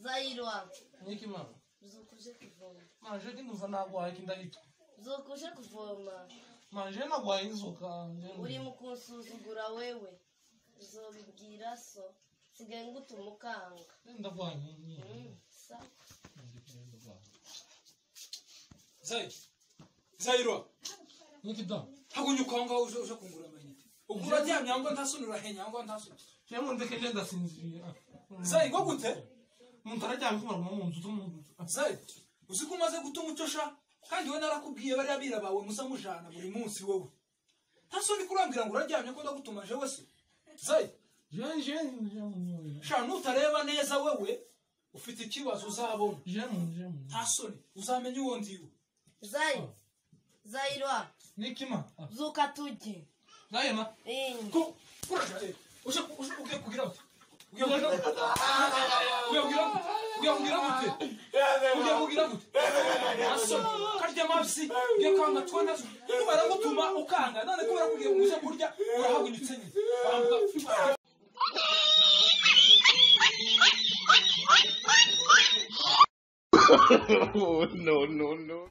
Zairwa. Niki mama. Uzokuje kuvoma. Manje ndinuva nagwaye kindahita. Uzokuje kuvoma. Manje nagwaye inzoka. Uri mukunsuzugura wewe. Uzobibwira so. Sigaye ngutumukanga. Ndavanye. Sa. Zairwa. Niki da. Hagunyuka ngo uje kungura amayinite. Ugura ryamye ngo ntasunura henya ngo ntasunura. Cyangwa ndeke ndasinzira. Zairwa gute? Umuntu araryamye kumara mu nzu tumuntu. Zairwa. Uzi ko umaze gutuma ucosha kandi we narakubwiye bari abira bawe musamujana buri munsi wowe. Ntasoni kurambira ngo uraryamye ko ndagutumaje wese. Zairwa. Sha nutareba neza wewe ufite ikibazo uzabona. Ntasoni uzamenye uwo ndiwe. Zairwa. Niki ma? Zuka tuje. Zayema. Ko kuraja uje kugira uti. Ugiye kugira gute? Aso karya mabisi ugiye kwanga twana kubara gutuma ukanga none kubara kugiye muze kurya urahagunyitse nyine. No.